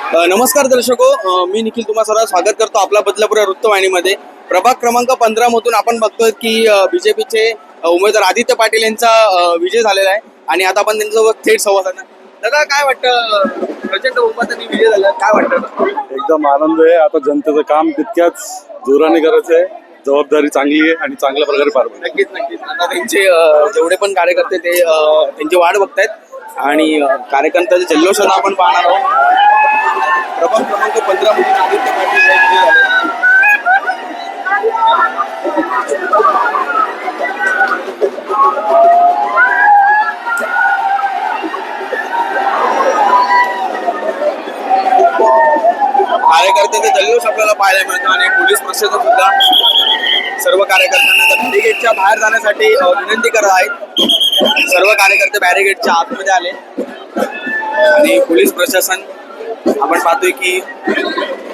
नमस्कार दर्शको, मी निखिल तुम्हा सर्व स्वागत करतो आपला बदलापूर वृत्तवाहिनीमध्ये. प्रभाग क्रमांक 15 मधून आपण बघतोय की बीजेपीचे उमेदवार आदित्य पाटील यांचा विजय झालेला आहे आणि आता आपण त्यांच्यासोबत थेट संवाद साधणार. दादा, काय वाटतं? प्रचंड बहुमताने विजय झाला, काय वाटतं? एकदम आनंद आहे. आता जनतेचं काम तितक्याच जोराने करायचं आहे. जबाबदारी चांगली आहे आणि चांगल्या प्रकारे पार पडते. नक्कीच नक्कीच. आता त्यांचे जेवढे पण कार्यकर्ते ते त्यांची वाट बघतायत आणि कार्यकर्त्यांच्या जल्लोषाला आपण पाहणार आहोत. प्रभाग क्रमांक 15 मधून आदित्य पाटील हे विजय झाले. कार्यकर्त्यांचा जल्लोष आपल्याला पाहायला मिळतो आणि पोलीस प्रशासन सुद्धा सर्व कार्यकर्त्यांना बॅरिगेटच्या बाहेर जाण्यासाठी विनंती करत आहेत. सर्व कार्यकर्ते बॅरिगेटच्या आतमध्ये आले आणि पोलीस प्रशासन आपण पाहतोय की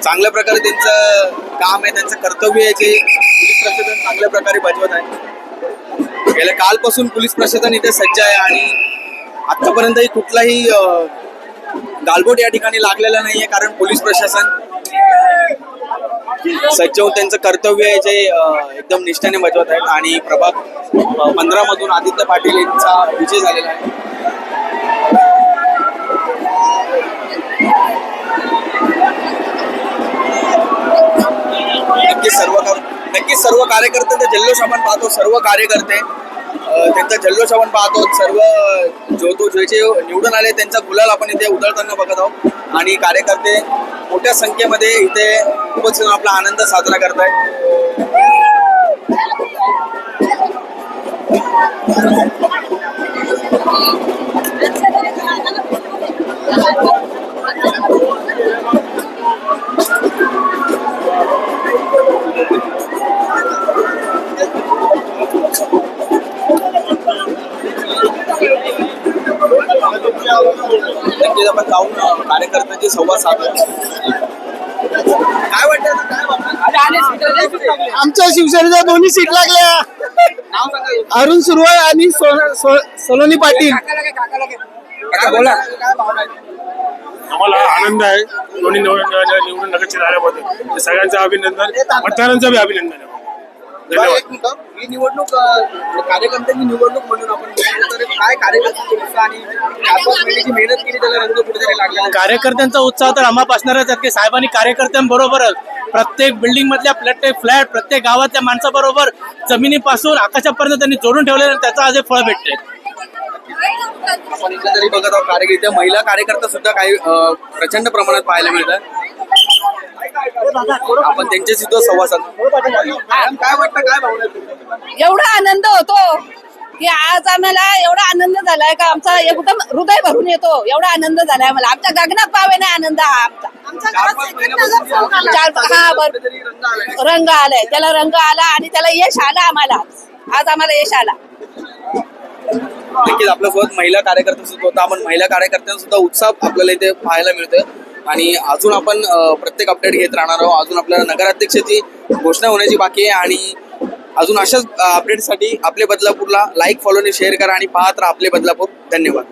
चांगल्या प्रकारे त्यांचं काम आहे, त्यांचं कर्तव्य आहे जे पोलीस प्रशासन चांगल्या प्रकारे बजावत आहे. गेल्या कालपासून पोलीस प्रशासन इथे सज्ज आहे आणि आतापर्यंतही कुठलाही गालबोट या ठिकाणी लागलेला नाहीये, कारण पोलीस प्रशासन सज्ज होऊन त्यांचं कर्तव्य आहे जे एकदम निष्ठेने बजावत आहेत. आणि प्रभाग 15 मधून आदित्य पाटील यांचा विजय झालेला आहे. नक्कीच सर्व कार्यकर्त्यांचा जल्लोष आपण पाहतो. सर्व कार्यकर्ते त्यांचा जल्लोष आपण पाहतो. सर्व जे निवडून आले त्यांचा गुलाल आपण इथे उधळताना बघत आहोत आणि कार्यकर्ते मोठ्या संख्येमध्ये इथे उपस्थित आपला आनंद साजरा करतायत. आपण जाऊन कार्यकर्त्यांची संवाद साधू. काय वाटतं? आमच्या शिवसेनेच्या दोन्ही सीट लागल्या. अरुण सुरवळ आणि सोलोनी पाटील. बोला. आम्हाला आनंद आहे. दोन्ही निवडून नगरचे झाल्याबद्दल सगळ्यांचं अभिनंदन, मतदारांचं बी अभिनंदन आहे. धन्यवाद. ही निवडणूक कार्यकर्त्यांची निवडणूक म्हणून आपण तर काय कार्यकर्त्यांचा आणि 4-5 महिन्याची मेहनत केली त्याला रंग कुठेतरी लागला. कार्यकर्त्यांचा उत्साह तर आम्हा असणारच आहे की साहेबांनी कार्यकर्त्यांबरोबरच प्रत्येक बिल्डिंग मधल्या फ्लॅट प्रत्येक गावातल्या माणसाबरोबर जमिनीपासून आकाशापर्यंत त्यांनी जोडून ठेवले आणि त्याचं आज फळ भेटते. आपण इथे तरी बघत आहोत कार्यकर्ते, महिला कार्यकर्ता सुद्धा काही प्रचंड प्रमाणात पाहायला मिळतात. आपण त्यांच्याशी तो संवाद साधतो. काय वाटतं? काय भावना? एवढा आनंद होतो की आज आम्हाला एवढा आनंद झालाय का आमचा एकदम हृदय भरून येतो. एवढा आनंद झालाय आम्हाला. आमच्या गगनात पावे नाही आनंद हा आमचा. रंग आलाय, त्याला रंग आला आणि त्याला यश आलं आम्हाला. आज आम्हाला यश आला. नक्कीच आपल्यासोबत महिला कार्यकर्ते सुद्धा होता. आपण महिला कार्यकर्त्यांना सुद्धा उत्साह आपल्याला इथे पाहायला मिळतोय आणि अजून आपण प्रत्येक अपडेट घेत राहणार आहोत. अजून आपल्याला नगराध्यक्षाची घोषणा होण्याची बाकी आहे आणि अजून अशाच अपडेटसाठी आपले बदलापूरला लाईक, फॉलो आणि शेअर करा आणि पाहत राहा आपले बदलापूर. धन्यवाद.